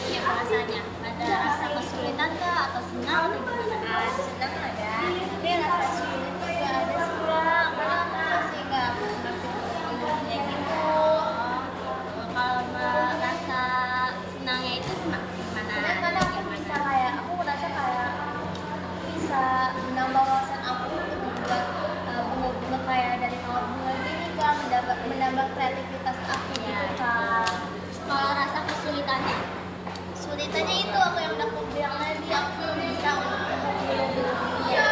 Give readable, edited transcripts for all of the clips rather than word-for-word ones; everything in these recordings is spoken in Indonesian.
ya perasaannya? Ada rasa kesulitan kah atau senang atau gimana? Senang ada, tapi rasa sulit juga ada sih. Karena aku masih nggak pernah kayak gitu. Kalau merasa senangnya itu gimana? Sebenarnya karena aku bisa kayak, aku merasa kayak bisa menambah wawasan aku untuk membuat bunga-bunga kayak dari mawar bunga gini kan, menambah kreativitas aku Ya, gitu kan. kalau rasa kesulitannya? Sulitannya itu aku yang udah aku bilang tadi, aku belum bisa untuk bulu-bulunya.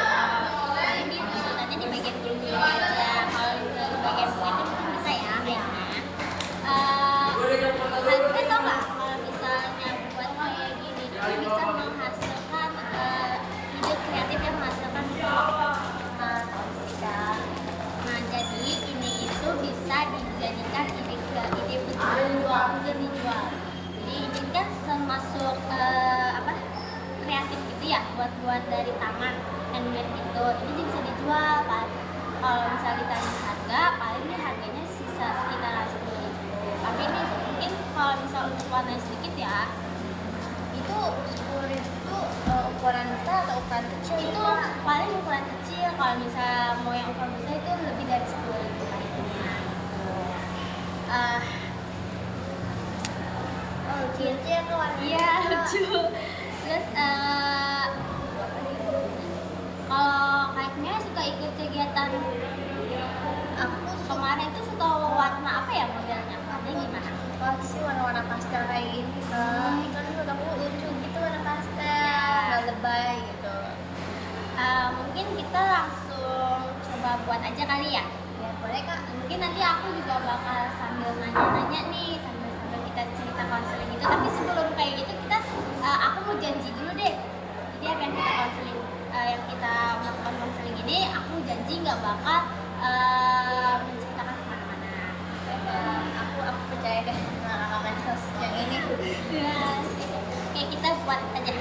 Ini kesulitannya di bagian bulu-bulunya aja. Kalau di bagian bunga itu mungkin bisa ya kayaknya. Kalian tau nggak kalau misalnya buat kayak gini itu bisa menghasilkan ide kreatif yang menghasilkan uang. Tahu sih kan. Nah, jadi ini itu bisa dijadikan ide dijual. Jadi ini kan termasuk kreatif gitu ya, buat dari tangan handmade gitu. Ini bisa dijual kan. Kalau misalnya ditanya harga, paling ini harganya sisa sekitar 10.000. Tapi ini mungkin kalau misal untuk warnanya sedikit ya, Itu 10.000 itu ukuran besar atau ukuran kecil? itu paling ukuran kecil. Kalau misal mau yang ukuran besar itu lebih dari 10.000 harganya. Oh, lucu ya ke warna. Iya, lucu. Terus kalau kayaknya suka ikut kegiatan Aku kemarin itu suka warna apa ya modelnya? Ada gimana? sih warna-warna pastel kayak gini kan. Kan menurut aku lucu gitu warna pastel, nggak lebay gitu. Mungkin kita langsung coba buat aja kali ya. Ya boleh kak. Mungkin nanti aku juga bakal sambil nanya-nanya nih, sambil kita cerita konseling gitu. Tapi sebelum kayak gitu aku mau janji dulu deh. Jadi apa yang kita melakukan konseling ini, aku janji nggak bakal menceritakan kemana-mana. Aku percaya deh sama kakak mensos yang ini. Ya, oke, kita buat aja.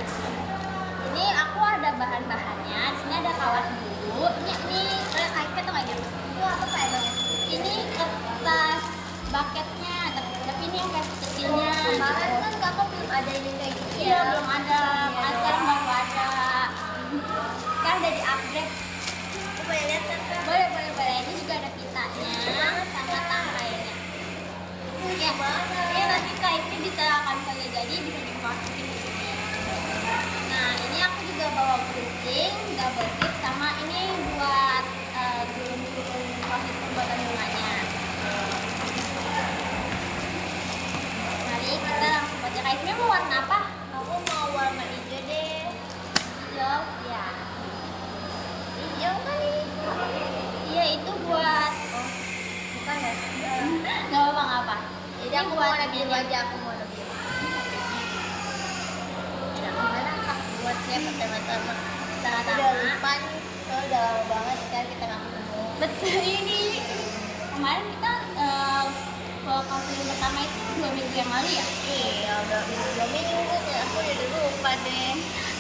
Ini aku ada bahan-bahannya. Di sini ada kawat dulu. Ini kayak atau nggak gitu? Itu apa pak emangnya? Ini kertas bucketnya, tapi ini yang versi kecilnya. Kemarin kan kakak belum ada ini kayak gitu Iya, ya. belum ada. Iya, Sekarang baru ada. Kan udah di-upgrade. Aku boleh lihat kan kak? Boleh. Ini juga ada pitanya sama tangganya. Ya, ini nanti kainnya bisa kalau misalnya jadi bisa dimasukin di sini. Nah, ini aku juga bawa gunting, double tip, sama ini buat gulung-gulung proses pembuatan bunganya. Mari kita langsung baca kainnya. Mau warna apa? Aku mau warna hijau deh. Hijau, ya. Hijau kan ini? Iya, itu buat Bukan ya? nggak apa-apa. Jadi aku mau warna biru aja, aku mau warna biru. Ya, gimana kak buatnya pertama-tama? Udah Pertama, lupa nih, soalnya udah lama banget kan kita nggak ketemu. betul ini. Kemarin kita konseling pertama itu 2 minggu yang lalu ya. Iya, udah 2 minggu ya, aku udah lupa deh.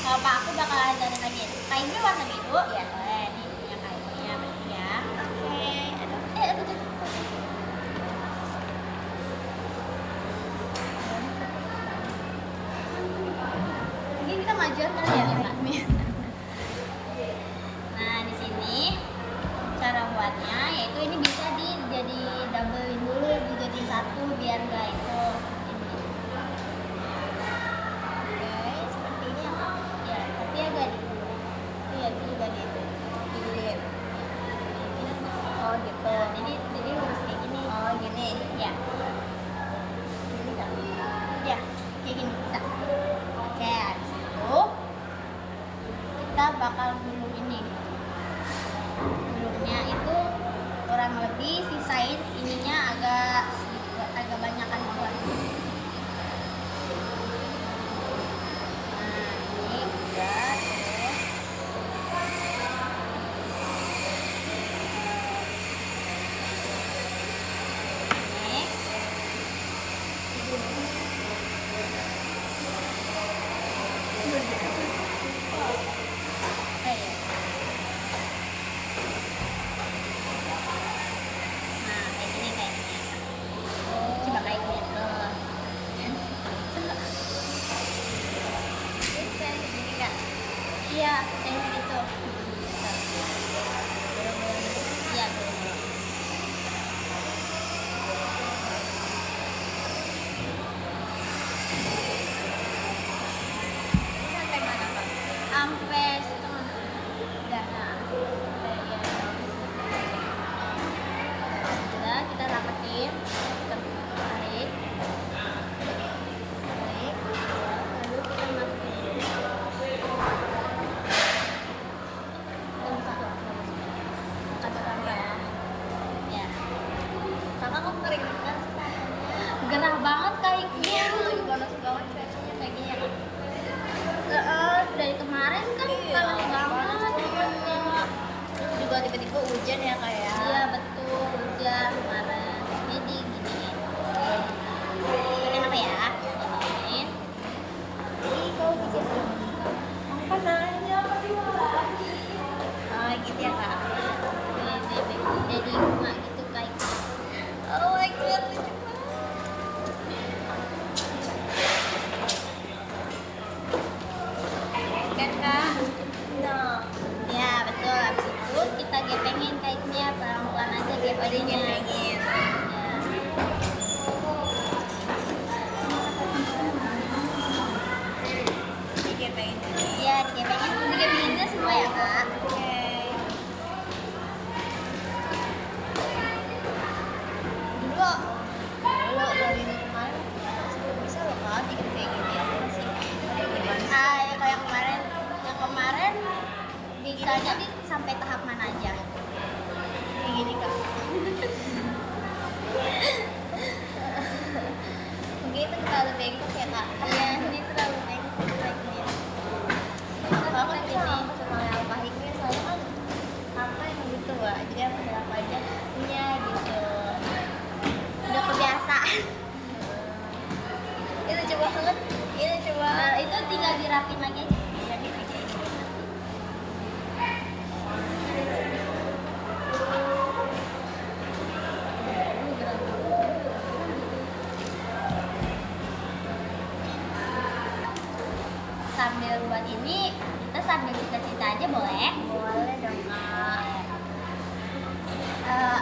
Kalau Pak aku bakal ajarin lagi. Kainnya warna biru. Iya. Boleh, nih punya kainnya berarti ya. Oke, Betul. Mungkin kita majuan kali ya, Mbak. Nah, di sini cara buatnya yaitu ini bisa jadi doublein dulu, dijadiin satu biar nggak itu ini. oke, seperti ini ya kak. Ya, tapi agak dikulit. Iya, itu juga dilihat. Oh gitu. Nah, jadi lurus kayak gini. Oh gini. Ya, Gini kak. ya, kayak gini bisa. Oke, habis itu kita bakal gulung ini. Gulungnya itu kurang lebih sisain ininya agak banyakan buat. Nah, ini Udah, terus. ini. Iya, yang gitu. Iya, Sampai mana Kak? sampai situ mana? Udah. Udah, kita rapetin, kita tarik, lalu kita masukin. Ya, Kakak kok keringetan sih? gerah banget kaiknya. Lagi panas banget cuacanya kayak gini ya Kak? Dari kemarin kan Iya, panas banget. Terus juga tiba-tiba hujan ya Kak ya? Iya betul, hujan kemarin. Jadi gini, pakai apa ya? Ini. Ih, kau bikin apa nanya apa lagi? Ah, gitu ya Kak? Jadi bunga gitu kayak. Oh my god, lucu banget. Kan Kak? Nah, Ya betul. Habis itu kita gepengin kaitnya pelan-pelan aja ada gepengnya. pengen. Ya. Bikin pengen ini. Iya, gepengin. Digepenginnya semua ya kak. Oke. Dulu, dari minggu kemarin bisa loh Kak bikin kayak gini. Aku masih ada gimana sih? Ya, kalau yang kemarin bisanya di sampai tahap mana aja? Kayak gini Kak. Mungkin itu terlalu bengkok ya Kak. Iya, ini terlalu bengkok kaitnya. Aku kan sama sama yang pahitnya soalnya kan apa yang gitu Wak. Jadi aku bilang aja punya gitu. Udah kebiasaan. Itu coba banget. Ini coba. Itu tinggal dirapin lagi aja. Jadi aja ini. Sambil buat ini, kita sambil cerita-cerita aja boleh? Boleh dong Kak.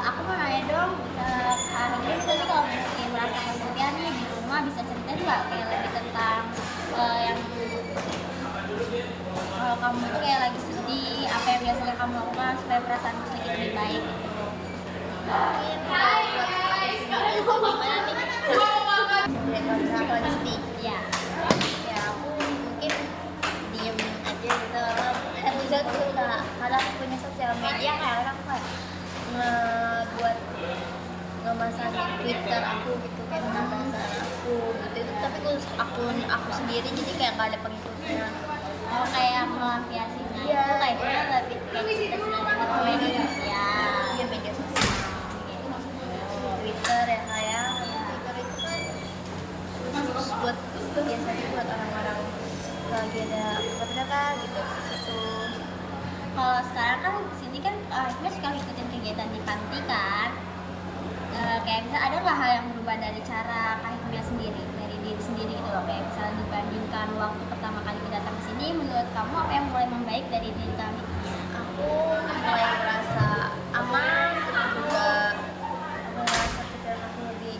Aku mau nanya dong, hari ini kita nih kalau mungkin merasa kesepian nih di rumah bisa cerita juga kayak lebih tentang yang kalau kamu tuh kayak lagi sedih, apa yang biasanya kamu lakukan supaya perasaanmu sedikit lebih baik gitu. Mungkin kalau buat aku sendiri itu gimana nih? Sebenarnya kalau misalnya aku lagi sedih, Ya, ya aku mungkin diem aja gitu. Bisa tuh Kak. Kalau aku punya sosial media kayak aku kayak ngebuat ngemasangin Twitter aku gitu kayak tentang perasaan aku gitu itu tapi khusus akun aku sendiri jadi kayak gak ada pengikutnya. oh kayak melampiasinya Iya. itu kayaknya lebih kayak cerita-cerita gitu media sosial. Iya media sosial Twitter ya kayak Twitter itu kan khusus buat biasanya buat orang-orang lagi ada apa gitu di situ. Kalau sekarang kan sini kan Hikmah suka ngikutin kegiatan di panti kan. Kayak misalnya ada nggak hal yang berubah dari cara Kak Hikmah sendiri, dari diri sendiri gitu loh, kayak misalnya dibandingkan waktu pertama kali kita datang ke sini, menurut kamu apa yang mulai membaik dari diri kami? Aku mulai merasa aman terus juga aku merasa pikiran aku lebih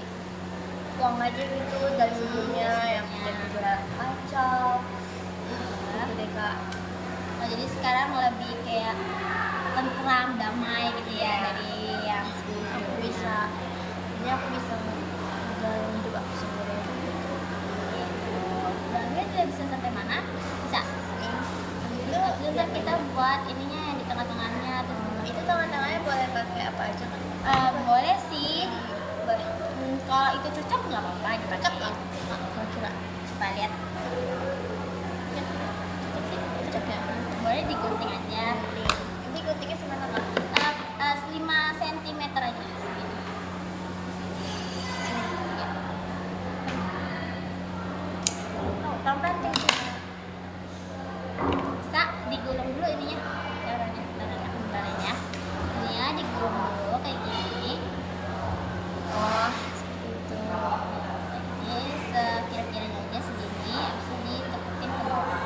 plong aja gitu dari sebelumnya yang pikiran juga kacau gitu deh Kak. Oh, jadi sekarang lebih kayak tentram, damai gitu ya dari yang sebelumnya. Aku bisa ini aku bisa ngejalanin hidup aku sendiri. Bilangnya tidak bisa sampai mana? Bisa. Itu Ntar kita buat ininya yang di tengah-tengahnya terus itu tangan-tangannya boleh pakai apa aja kan? boleh sih. Boleh. Kalau itu cocok nggak apa-apa dipakai. Cocok nggak? Mau coba. Coba lihat. Cocok ya. Boleh digunting aja. Ini guntingnya semana Kak? 5 cm aja. Pelan-pelan deh. Bisa digulung dulu ininya. Caranya. Ini ya digulung dulu kayak gini. Oh, seperti itu. Ini sekira-kiranya aja segini, habis itu ditepukin ke bawah.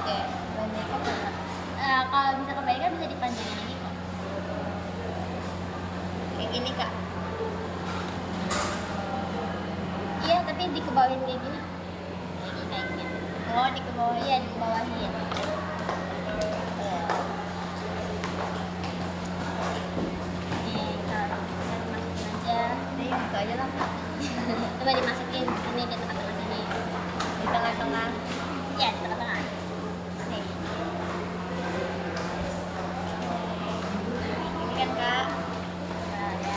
kayak banyak kan. Kalau bisa kebalikan bisa dipanjangin lagi kok. Kayak gini kak. Iya, tapi dikebawain kayak gini. Kayak gitu. Oh di bawah Iya, dikebawahin. Nih, kalau bisa dimasukin aja. Ini buka aja lah kak. Coba dimasukin sini di tengah-tengah sini. Di tengah-tengah. Iya, di tengah-tengah. Nih. Ini kan kak. Nah, ya.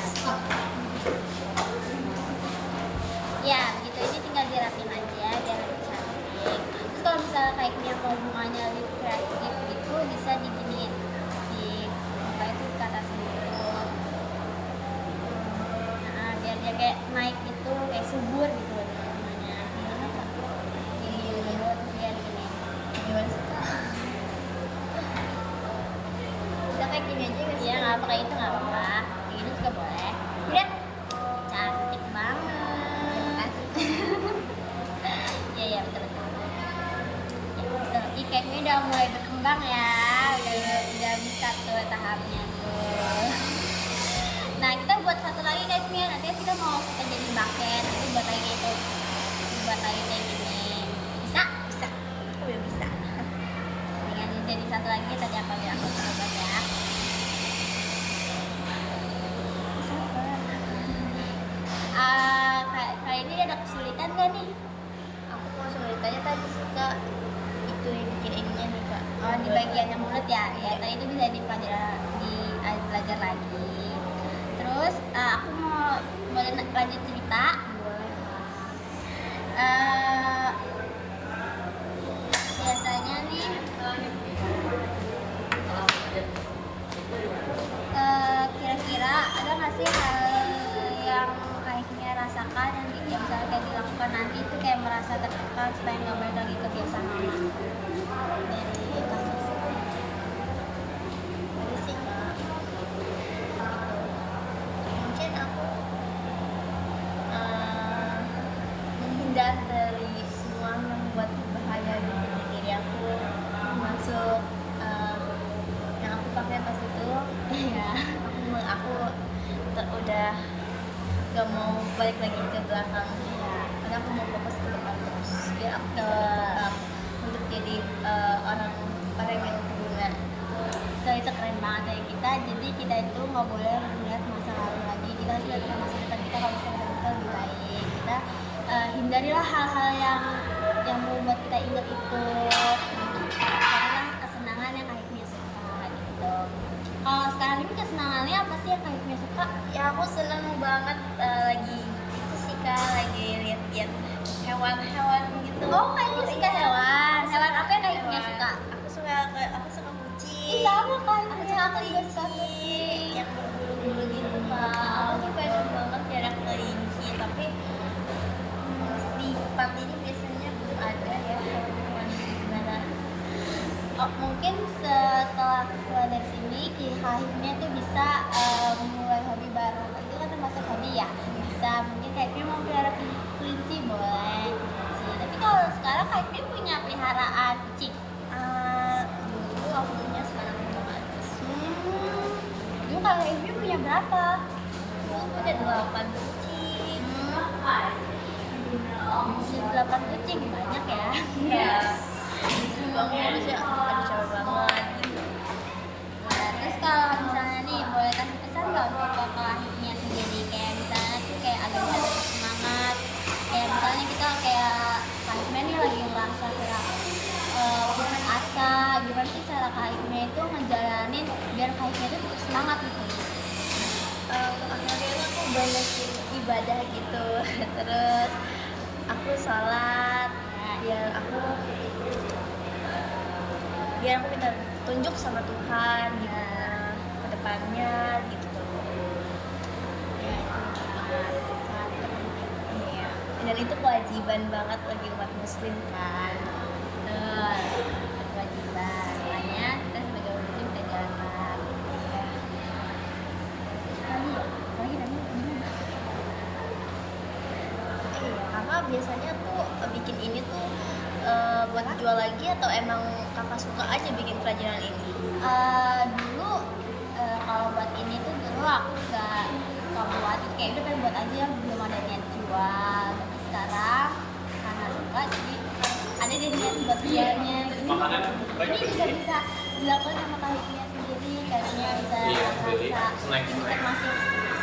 Ya, begitu ini tinggal dirapin aja biar lebih cantik. Terus kalau misalnya kayak yang mau bunganya lebih kreatif gitu bisa diginiin di apa itu ke atas gitu. Nah, biar dia kayak naik gitu, kayak subur gitu bunganya. Gimana kak? Gini dulu terus dia gini. Gimana sih kak? Udah kayak gini aja nggak sih? Iya, nggak apa kayak itu nggak apa. Kayak gini juga boleh. Lihat, cantik banget. Iya iya betul betul. Ya, betul. Ih, cake-nya udah mulai berkembang ya, udah bisa tuh tahapnya tuh. Nah kita buat satu lagi cake-nya, nanti kita mau kita jadi bucket, nanti buat lagi itu, buat lagi kayak gini. Bisa? Bisa. Aku udah bisa. Dengan jadi satu lagi tadi apa ya aku coba ya. Kali ini ada kesulitan gak nih? Aku mau tanya tadi sih kak. Itu yang bikin ininya nih kak. Oh, di bagian yang mulut ya, ya tadi itu bisa dipelajari lagi. Terus aku mau boleh lanjut cerita. Eh, biasanya nih kira-kira ada nggak sih hal yang kayaknya rasakan yang misalnya kayak dilakukan nanti itu kayak merasa tertekan supaya nggak balik lagi ke kebiasaan lama dari kasus Ada sih kak. Mungkin aku menghindar dari semua yang membuat bahaya di diri aku, termasuk yang aku pakai pas itu. ya. Aku udah gak mau balik lagi ke belakang. Karena aku mau fokus ke depan terus biar aku bisa berkembang untuk jadi orang yang berguna. Itu keren banget ya kita, jadi kita itu nggak boleh melihat masa lalu lagi, kita harus lihat ke masa depan kita. Kalau masa depan kita lebih baik, kita hindarilah hal-hal yang membuat kita ingat itu, carilah kesenangan yang kayaknya suka gitu. Kalau sekarang ini kesenangannya apa sih yang kayaknya suka? Ya aku seneng banget lagi itu sih kak, lagi lihat-lihat hewan-hewan gitu. Oh, kayaknya suka Iya. hewan. Aku Hewan suka apa yang kayaknya hewan. suka? Aku suka kucing. Ih, sama Aku kayaknya, aku juga suka kelinci kucing. yang berbulu-bulu gitu kak. Aku tuh pengen banget jarak kelinci, tapi di tempat ini biasanya belum ada ya hewan gimana. Oh, mungkin setelah keluar dari sini Hikmah tuh bisa mulai hobi baru. Itu kan termasuk hobi ya. Bisa mungkin kayaknya mau pelihara kelinci boleh kelinci. Tapi kalau sekarang kayaknya punya peliharaan kucing. Dulu aku punya, sekarang belum ada. Dulu kalau Hikmah punya berapa? Dulu aku ada 8 kucing. 8 kucing banyak ya. Iya. Seru banget ya, ada capek banget gitu. Nah, terus kalau misalnya nih boleh kasih pesan nggak untuk kakak Hikmah sendiri, kayak misalnya tuh kayak agak bisa semangat, kayak misalnya kita kayak Kak Hikmah nih lagi ngerasa kayak putus asa, gimana sih cara Kak Hikmah itu ngejalanin biar Kak Hikmah itu tetap semangat gitu? Akhirnya aku banyakin ibadah gitu. Terus aku sholat biar aku minta tunjuk sama Tuhan gimana ke depannya gitu. Ya, itu sangat penting. Iya. Dan itu kewajiban banget bagi umat muslim kan. Betul, kewajiban. Makanya kita sebagai orang muslim kita jalankan. Iya. Lagi gimana? Iya, karena biasanya tuh bikin ini tuh buat dijual lagi atau emang kakak suka aja bikin kerajinan ini? Dulu kalau buat ini tuh dulu aku gak buat, kayak udah pengen buat aja, belum ada niat jual. Tapi sekarang karena suka jadi ada deh niat buat jualnya. Makanan Ini bisa dilakukan sama kahitnya sendiri, kayaknya bisa snack. ini termasuk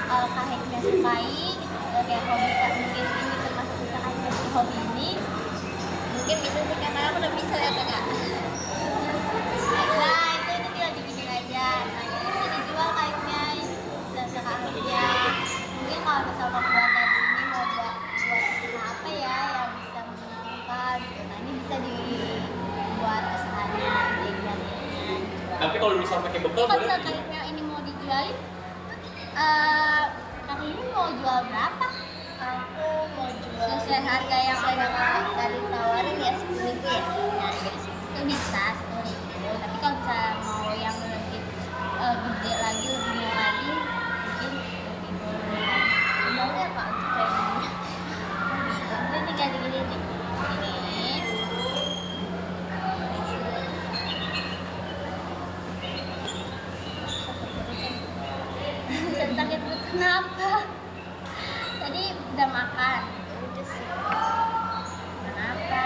kahitnya sukai gitu, kayak hobi mungkin ini termasuk bisa kahitnya hobi ini. Mungkin bisa sih karena aku udah bisa ya kak. Nah itu tinggal dibikin aja. Nah ini bisa dijual kaitnya sekalinya. Mungkin kalau misalnya buat dari sini mau buat usaha apa ya yang bisa menguntungkan gitu. Nah ini bisa dibuat usahanya, idenya. Tapi kalau misal pakai bekal Kalau boleh. misal kaitnya ini mau dijualin, kali ini mau jual berapa? Aku mau jual Sesuai harga yang tadi tawarin ya 10.000 ya. Nah, itu bisa 10.000. Tapi kalau misalnya mau yang lebih gede lagi, lebih murah lagi, mungkin lebih murah. Emangnya apa untuk kayak gini? Ini tinggal digini nih. Ini. Sakit perut kenapa? Tadi udah makan. Udah sih. Kenapa?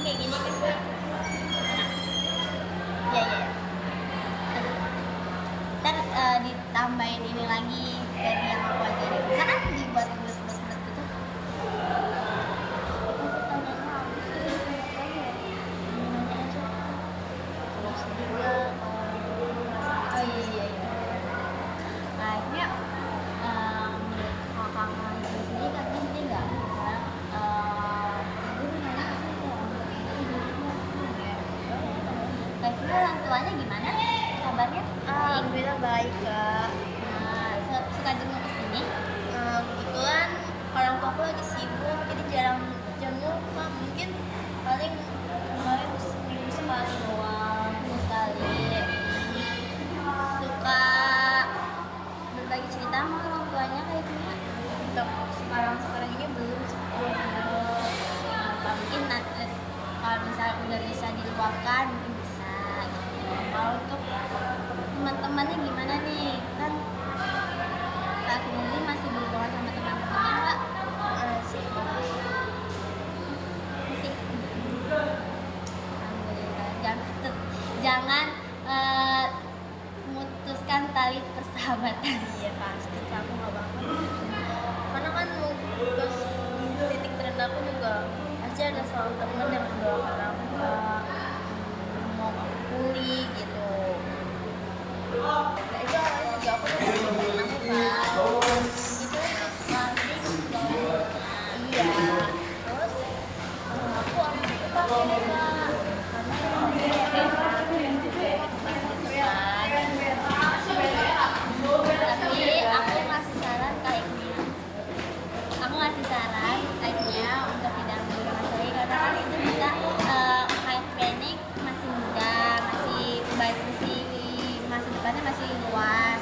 Kayak gini kan gue. Ya ya. Ntar ditambahin ini lagi dari yang aku ajarin. Bisa kan dibuat bulat-bulat gitu. Terus juga Oh iya iya iya. Kayaknya menurut kakak sendiri katanya dia nggak kayaknya orang tuanya gimana kabarnya? alhamdulillah baik kak. Nah, suka jenguk kesini? Kebetulan orang tua aku lagi sibuk jadi jarang jenguk kak. Mungkin paling kemarin seminggu sekali doang. Sekali. Suka berbagi cerita sama orang tuanya kayak gimana? Untuk sekarang ini belum sih. Nah, mungkin nanti kalau misalnya udah bisa diluapkan mungkin bisa gitu. Kalau untuk teman-temannya gimana nih? Kan saat ini masih berhubungan sama teman-temannya nggak? Sih. Masih. Alhamdulillah. Jangan memutuskan tali persahabatan. Iya pasti kak, aku nggak bakal. Karena kan terus di titik terendah aku juga pasti ada selalu temen yang mendoakan aku kak, mau aku pulih gitu. Nah itu awalnya juga aku udah temen aku kan. Itu nanti iya. Terus aku ambil itu pakai deh kak. Karena Tapi aku ngasih saran kayaknya untuk tidak menggunakan tali karena kan itu bisa kayak klinik masih muda, masih baik masa depannya masih luas.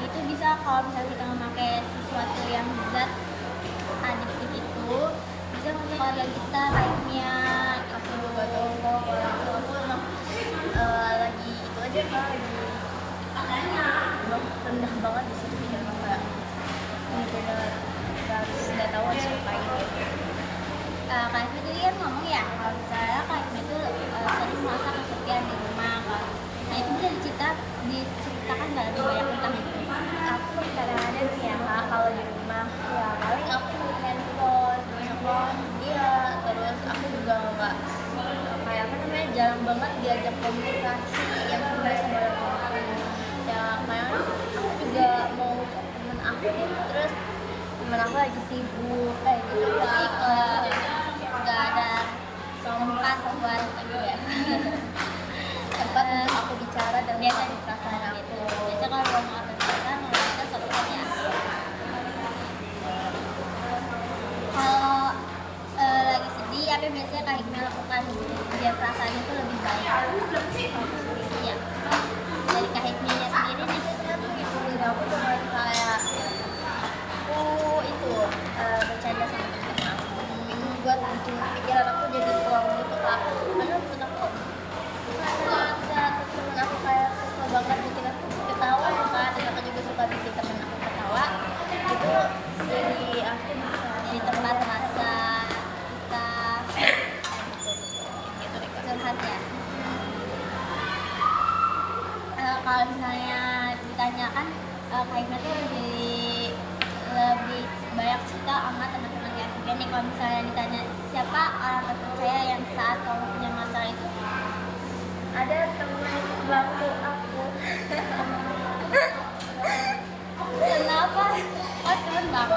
Itu bisa kalau misalnya kita memakai sesuatu yang zat adiktif itu bisa masuk keluarga kita kayaknya aku juga tahu kok kalau aku emang lagi itu aja kak, lagi emang rendah banget di situ jadi emang kayak bener-bener harus nggak tahu harus ngapain gitu. Kak Ismi tadi kan ngomong ya kalau misalnya Kak Ismi itu sering merasa kesepian di rumah kan. Nah itu bisa diceritakan nggak lebih banyak tentang itu? Aku kadang-kadang sih ya kak kalau di rumah ya paling aku main handphone iya, terus aku juga nggak kayak apa namanya jarang banget diajak komunikasi yang benar sama orang tua aku. Ya kayak aku juga mau temen aku nih, terus temen aku lagi sibuk kayak gitu Jadi kak. nggak ada tempat buat itu ya. Tempat untuk aku bicara dan Biasa mengungkapkan perasaan gitu. aku. Biasa kalau mau ngomong perasaan kita sosmed ya. Kalau lagi sedih apa yang biasanya Kak Hikmah lakukan biar perasaannya itu lebih baik? Iya. Dari Kak Hikmahnya sendiri nih. kalau misalnya ditanya siapa orang terpercaya yang saat kamu punya masalah itu? Ada teman bangku aku. Kenapa? Oh teman bang.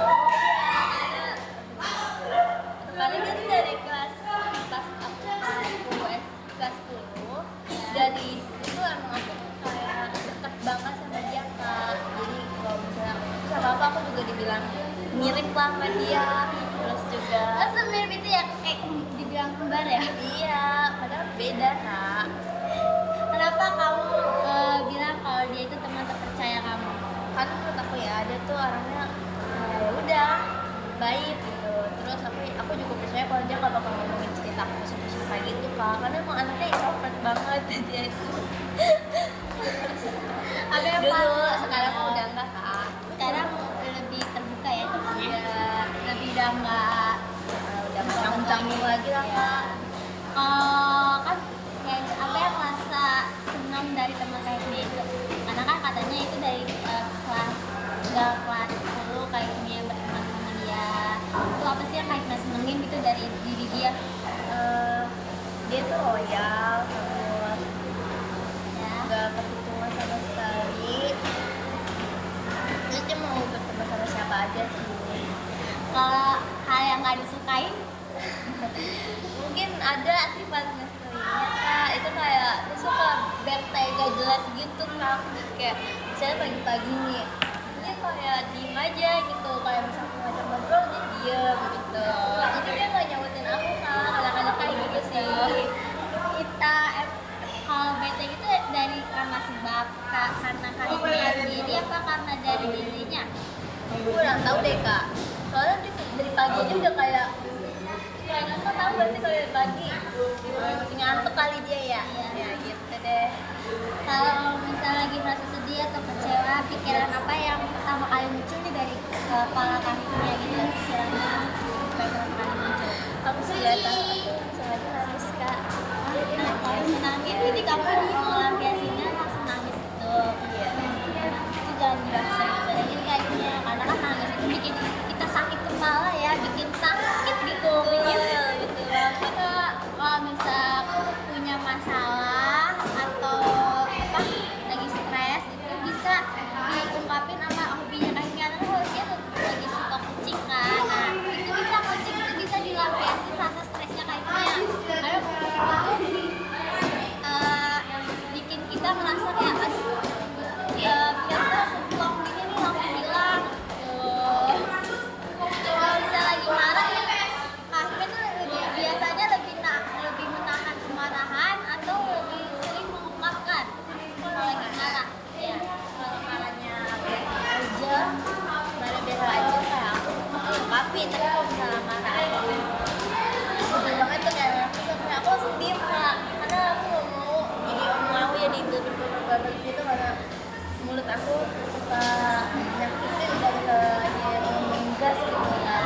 Karena dia tuh dari kelas pas aku kelas 10 dari itu emang aku kayak dekat banget sama dia kak. Jadi kalau misalnya sama apa aku juga dibilang mirip lah sama dia. Terus juga Oh semirip itu ya kayak dibilang kembar ya? iya, padahal beda kak. Kenapa kamu bilang kalau dia itu teman terpercaya kamu? Karena menurut aku ya dia tuh orangnya ya udah baik gitu. Terus aku juga percaya kalau dia gak bakal ngomongin cerita aku ke siapa gitu kak. Karena emang anaknya introvert banget dia itu. Ada yang Dulu, sekarang mah udah enggak kak. sekarang lebih terbuka ya temannya? Ya, Lebih udah nggak udah canggung-canggung lagi lah kak. kan kayak apa yang merasa senang dari teman kayak dia itu karena kan katanya itu dari kelas udah kelas 10 kayak dia berteman sama dia itu apa sih yang kayak mas senengin gitu dari diri dia? Dia tuh royal, terus Ya nggak perhitungan sama sekali. Terus dia mau berteman sama siapa aja sih. kalau hal yang nggak disukain Mungkin ada sifat ngeselinnya kak. Itu kayak dia suka bete gak jelas gitu kak. Kayak misalnya pagi-pagi nih dia kayak diem aja gitu. Kayak misalnya aku ngajak ngobrol dia diem gitu. Jadi dia gak nyautin aku kak. Kadang-kadang kayak gitu sih. kita kalau bete gitu dari karena sebab karena karirnya sendiri apa karena dari dirinya? Aku kurang tahu deh kak. Soalnya dia dari pagi aja udah kayak ngantuk, tahu gak sih kalau dari pagi masih ngantuk kali dia ya. Iya. Ya gitu deh. Kalau misalnya lagi merasa sedih atau kecewa, pikiran apa yang pertama kali muncul nih dari kepala kakinya gitu? Pikiran apa yang pertama kali muncul? Aku sih ya sengaja nangis kak. Nah, kalau nangis, jadi kamu melampiasinya langsung nangis itu. Iya. Itu jangan dibahas-bahasin kayaknya, karena kan nangis itu bikin kita sakit kepala ya, bikin sakit gitu, bikin Gitu banget. kalau misal punya masalah atau apa lagi stres itu bisa diungkapin sama hobinya kayak karena hobinya tuh lagi suka kucing kan, nah itu bisa kucing itu bisa dilampiasin rasa stresnya kayaknya karena bikin kita merasa kayak aduh ya biar langsung pulang gini nih langsung hilang kalau bisa lagi marah ya akhirnya tuh biasanya lebih menahan kemarahan atau lebih sering mengungkapkan kalau lagi marah ya. Kalau marahnya biasa aja, marah biasa aja kayak aku ungkapin. Tapi kalau misalnya marah sebel banget tuh kayak aku langsung diem kak. Karena aku gak mau jadi omong aku jadi babel gitu karena mulut aku suka nyakitin dan kayak ngomong gas gitu kan.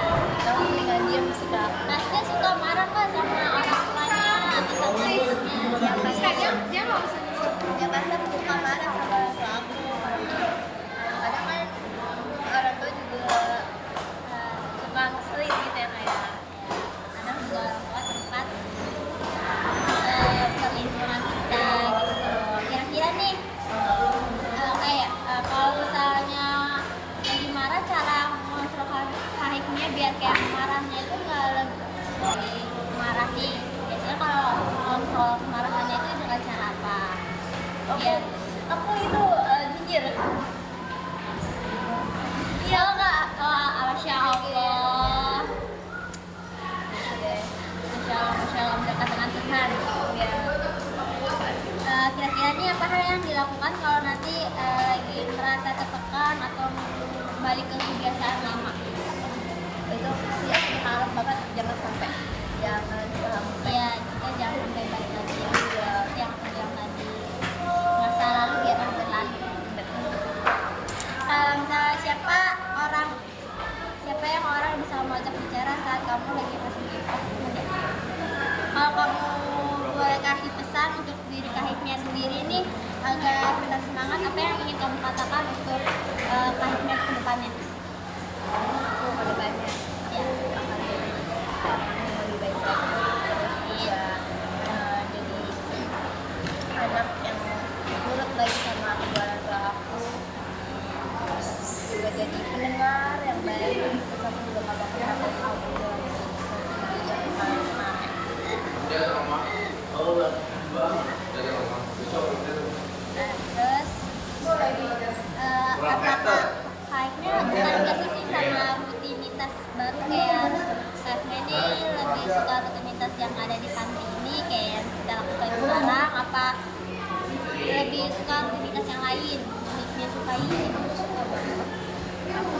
Aku mendingan diem sih kak. Nasnya suka marah kan sama orang tuanya atau sama ibunya Ya pasti dia mau ya pasti aku suka marah sama orang tua aku. Kadang kan orang tua juga suka ngeselin gitu ya kayak kadang juga orang tua tempat perlindungan kita gitu. Kira-kira nih kayak kalau misalnya lagi marah cara mengontrol hikmahnya biar kayak marahnya itu nggak lebih marahi. Biasanya kalau kontrol kemarahannya itu dengan cara apa? Biar aku itu jujur iya nggak? Masya Allah. Masya Allah mendekat dengan Tuhan. Ya. Kira-kira nih apa hal yang dilakukan kalau nanti lagi merasa tertekan atau balik ke kebiasaan lama? itu sih aku berharap banget jangan sampai Ya kita jangan sampai balik lagi yang bilang tadi masa lalu biarlah berlalu. Misalnya siapa yang orang bisa kamu ajak bicara saat kamu lagi merasa depresi? Kalau kamu boleh kasih pesan untuk diri Kahitmia sendiri nih agar tetap semangat, apa yang ingin kamu katakan untuk Kahitmia ke depannya? aku ada banyak Ya. yang ada di panti ini kayak yang kita lakukan sekarang apa lebih suka aktivitas yang lain yang sukai? Aku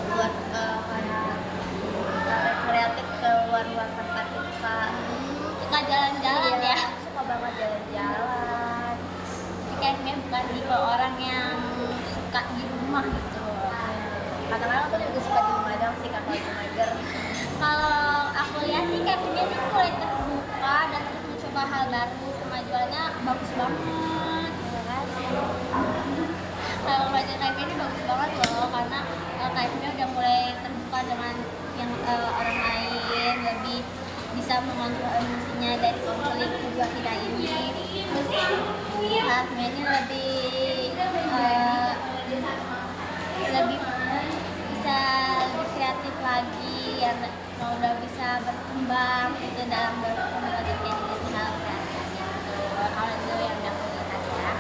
buat kayak kreatif ke luar-luar tempat itu Kak. Suka jalan-jalan Iya, ya? suka banget jalan-jalan. Kayaknya bukan tipe orang yang suka di rumah gitu. Kadang-kadang aku juga suka di rumah doang sih Kak kalau di mager. Kalau aku lihat sih cafe-nya ini mulai terbuka dan terus mencoba hal baru, kemajuannya bagus banget. Terima kasih. Kalau kemajuan cafe ini bagus banget loh, karena cafe-nya udah mulai terbuka dengan yang orang lain, lebih bisa mengontrol emosinya dari konflik kedua kita ini. Terus cafe ini lebih bisa lebih kreatif lagi, yang udah bisa berkembang gitu dalam berbagai hal kreatif gitu. Kalau itu yang udah aku lihat ya.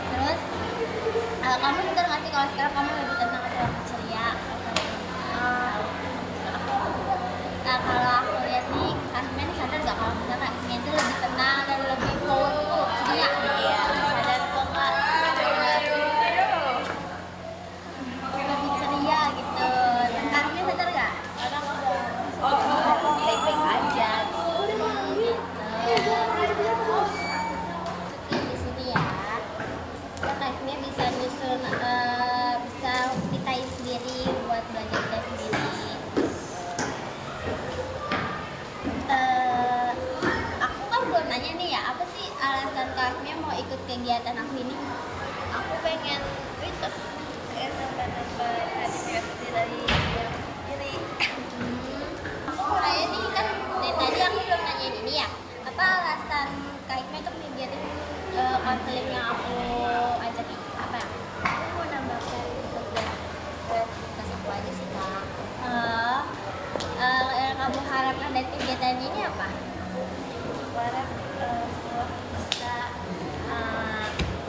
Terus kamu sadar nggak sih kalau sekarang kamu lebih tenang atau lebih ceria? Nah kalau aku lihat nih, Kasmin nih sadar nggak kalau misalnya Kasmin itu lebih tenang dan lebih powerful, ceria gitu ya? Sadar kok nggak? Lebih ceria gitu. Kasmin sadar nggak? Baik-baik aja. Di sini ya, live-nya bisa nyusun, bisa kitain sendiri buat belajar kita sendiri. Aku kan belum nanya nih ya, apa sih alasan Kasmia mau ikut kegiatan aku ini? Aku pengen itu kayak nambah-nambah kreativitas dari diri. Aku mau nanya nih kan dari tadi aku belum nanyain ini ya, apa alasan Kasmia untuk mengikuti konseling yang aku ajak ini? Apa ya? Aku mau nambah kreativitas aku aja sih Kak. Yang kamu harapkan dari kegiatan ini apa? Aku harap semua bisa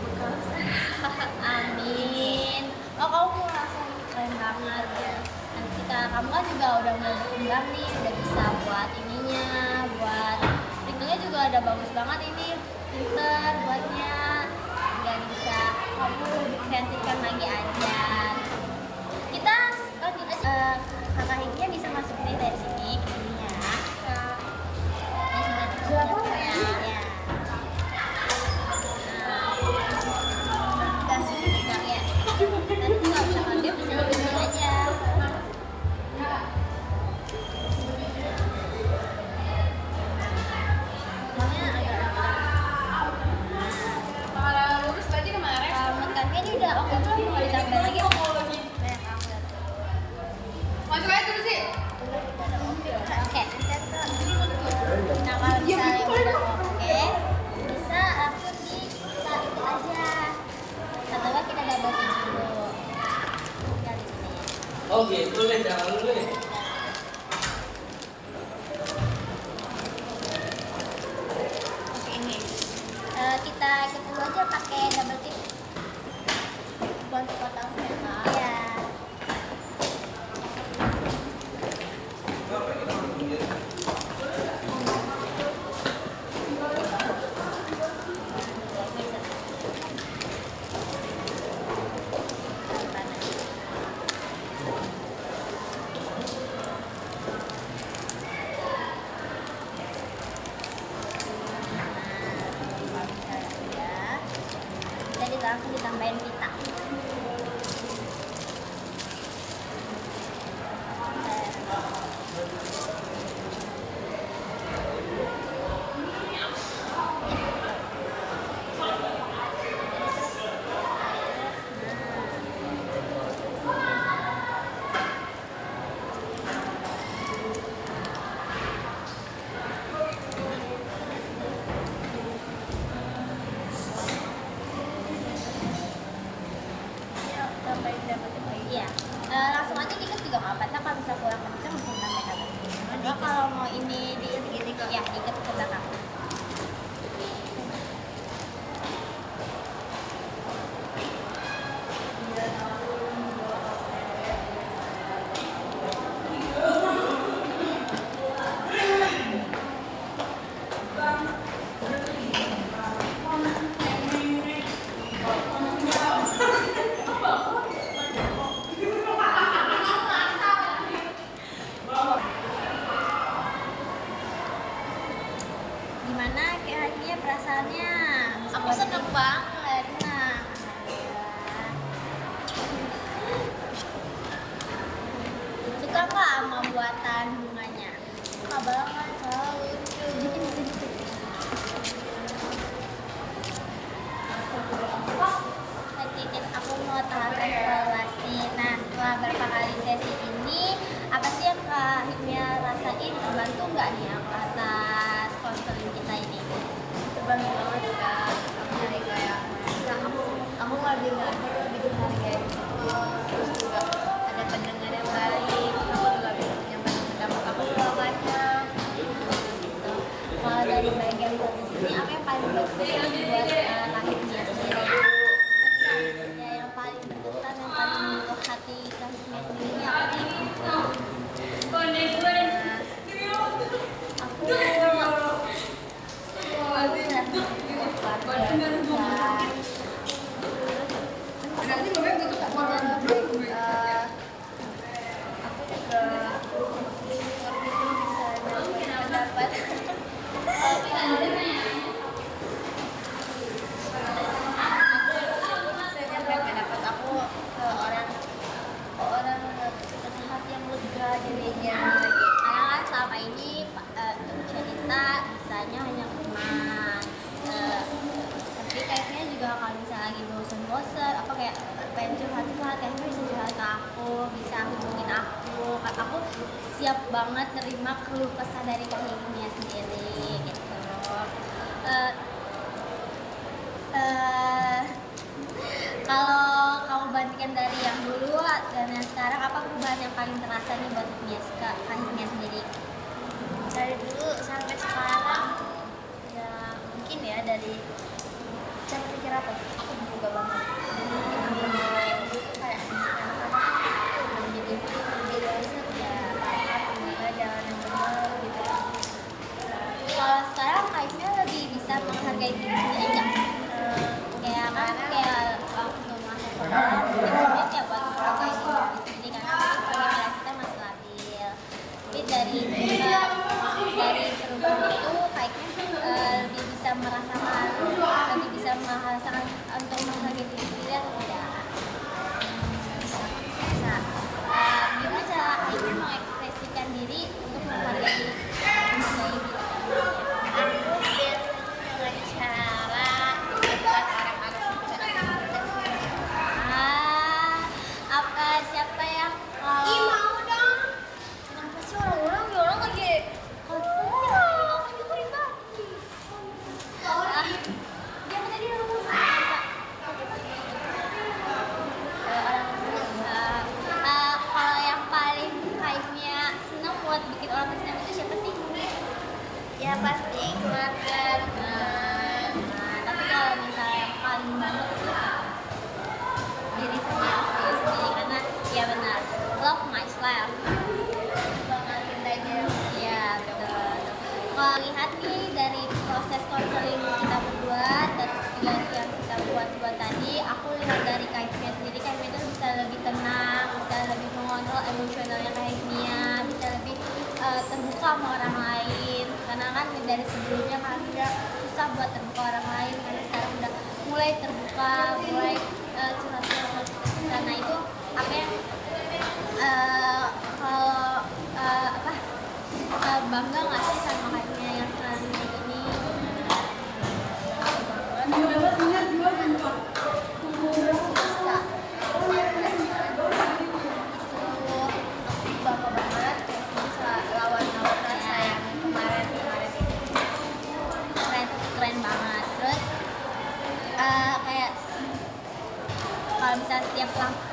buka usaha. Amin. Oh kamu langsung keren banget ya. Nanti kamu kan juga udah mau berkembang nih, udah bisa buat ininya, buat tinggalnya juga udah bagus banget ini, pinter buatnya. Nggak bisa kamu lebih kreatifkan lagi aja. Kita lanjut aja. Kakak Hingga bisa masuk nih dari sini ke sini ya. Ini sudah terlihat ya. Ya. Dan sini juga ya. Nanti kalau misalkan dia bisa di sini aja. Soalnya agak Kalau lurus tadi kemarin. menurut kalian ini udah oke belum, mau ditambah lagi? Masuk aja dulu sih. Oke. Nah kalau misalnya udah oke, bisa langsung kita ikut aja. Atau kita double tick dulu. Dari sini. Oh gitu deh, jangan dulu deh. Oke ini. Kita ikut dulu aja pakai double tick. Bantu potong ya Kak. Iya. bahan bunganya. Suka banget, selalu lucu. Titik aku mau tahapan evaluasi. Nah, setelah berapa kali sesi ini, apa sih yang Kak Hikmia rasain? Terbantu nggak nih atas konseling kita ini? Terbantu banget Kak. Dari kayak merasa aku lebih dihargai. Terus juga ada pendengar yang baik. Aku juga bisa menyampaikan pendapat aku juga banyak. Gitu. Kalau dari bagian proses ini, apa yang paling berkesan buat Kak Hikmia sendiri? Ya, yang paling berkesan, yang paling menyentuh hati Kak Hikmia sendiri ini apa nih? Karena kan selama ini cerita bisanya hanya teman. Tapi kayaknya juga kalau misalnya lagi bosen-bosen, apa kayak pengen curhat-curhat, kayaknya bisa curhat ke aku, bisa hubungin aku. Aku siap banget terima keluh kesah dari Kak Hikmia sendiri gitu. Kalau kamu bandingkan dari yang dulu dan yang sekarang, apa perubahan yang paling terasa nih buat Kak Hikmia sendiri? Dari dulu sampai sekarang ya mungkin ya dari cara pikir apa aku berubah banget. Dulu tuh kayak anak-anak udah menjadi lebih dewasa ya, gimana jalan yang benar gitu. Kalau sekarang Kak Hikmia lebih bisa menghargai diri sendiri nggak? Kayak kan kayak waktu masa sekolah mungkin sulit ya buat menghargai diri sendiri karena pikiran kita masih labil. Tapi dari perubahan itu Kak Hikmia lebih bisa merasakan untuk menghargai diri sendiri atau tidak? Bisa. Gimana cara Kak Hikmia mengekspresikan diri untuk menghargai diri sendiri? Aku biasanya dengan cara dekat orang-orang Siapa yang Ih mau dong. Kenapa sih orang lagi kalau yang paling Kak Hikmia seneng buat bikin orang senang itu siapa sih? ya pasti keluarga. Tapi kalau misalnya yang paling banget itu diri sendiri karena ya benar, love myself. Banget cinta diri. Iya betul. Kalau lihat nih dari proses konseling kita berdua dan juga yang kita buat tadi, aku lihat dari Kak Hikmia sendiri, Kak Hikmia itu bisa lebih tenang, bisa lebih mengontrol emosionalnya Kak Hikmia, bisa lebih terbuka sama orang lain. Karena kan dari sebelumnya Kak Hikmia susah buat terbuka orang lain, karena sekarang udah mulai terbuka, mulai curhat-curhat. Karena itu apa yang kalau bangga nggak sih sama Kak Hikmia yang sekarang kayak gini? Bisa. Aku bangga banget bisa lawan rasa yang kemarin itu. Keren banget. Terus kayak kalau misalnya setiap langkah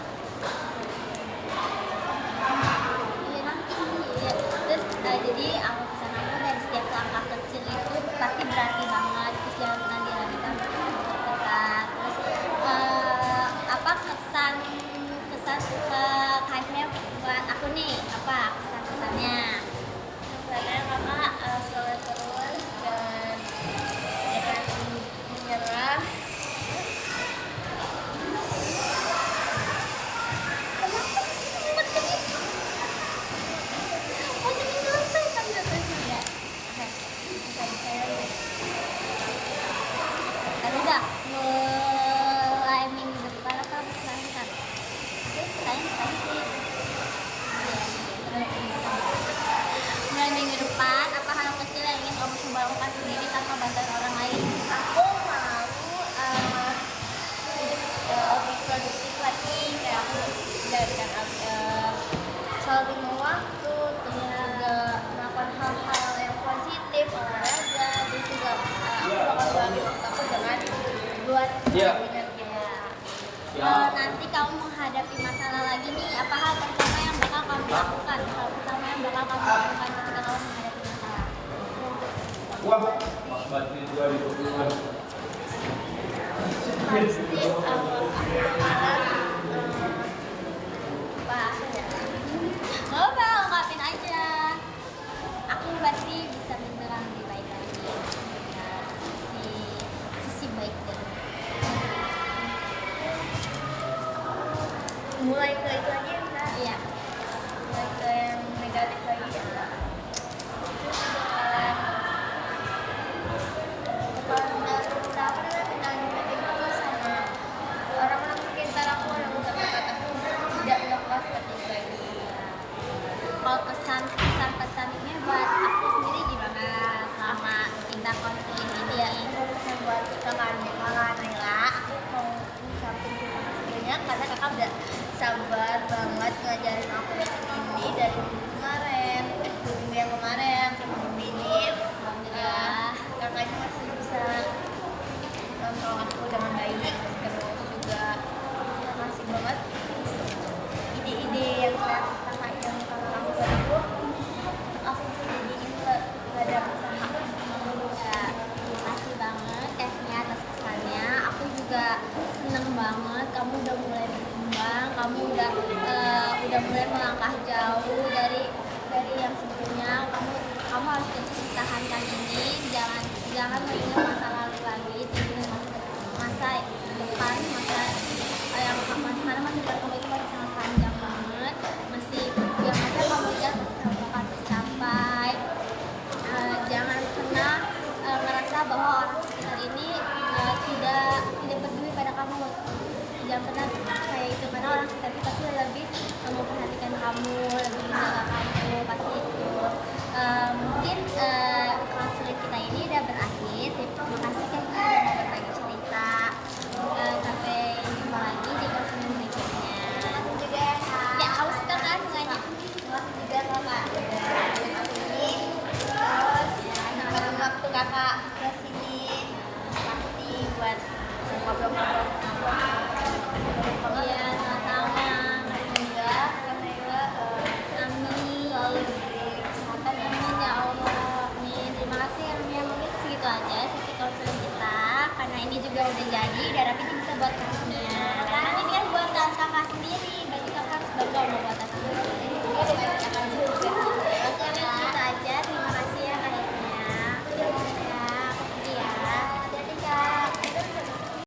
terus jadi aku pesan aku dari setiap langkah kecil itu pasti berarti banget, terus jangan pernah diragukan dekat. Terus apa kesan ke Kak Hikmia buat aku nih, apa kesannya? Karena kakak semangat terus dan jangan menyerah. mengerjakan sendiri tanpa bantuan orang lain? Aku mau lebih produktif lagi, kayak aku belajar selalu lima waktu, terus juga melakukan hal-hal yang positif, olahraga, terus juga aku bakal bagi waktu aku dengan buat Iya. kinerja. Nanti kamu menghadapi masalah lagi nih, apa hal pertama yang bakal kamu lakukan? Hal pertama yang bakal kamu lakukan ketika kamu menghadapi masalah? Wah, Mas Badri 2020-an. Pasti aku bakalan apa ya? Gak apa, ungkapin aja. Aku pasti bisa beneran lebih baik lagi. Ya, sisi baik dari Mulai ke itu aja ya, Kak. iya. Mulai ke yang negatif lagi ya, Kak. Bakalan menanggung itu sama orang-orang sekitar aku yang terdekat aku tidak melakukan seperti itu lagi. Kalau pesan-pesannya buat aku sendiri gimana sama kita konseling ini ya? Yang buat kakak Nela, aku mau ngucapin terima kasih banyak karena kakak udah sabar banget ngajarin aku ini dari minggu kemarin, minggu yang kemarin sampai minggu ini. Alhamdulillah. Kakaknya masih bisa nonton aku dengan baik, terus juga makasih banget ide-ide yang kakak yang kakak aku beri aku bisa jadiin ke dalam usaha. Ya, terima kasih banget Evnya atas kesannya. Aku juga seneng banget kamu udah mulai berkembang, kamu udah mulai melangkah jauh dari yang sebelumnya. Kamu harus terus pertahankan ini, jangan mengingat masa lalu lagi, ingat masa depan, karena masa depan kamu itu masih sangat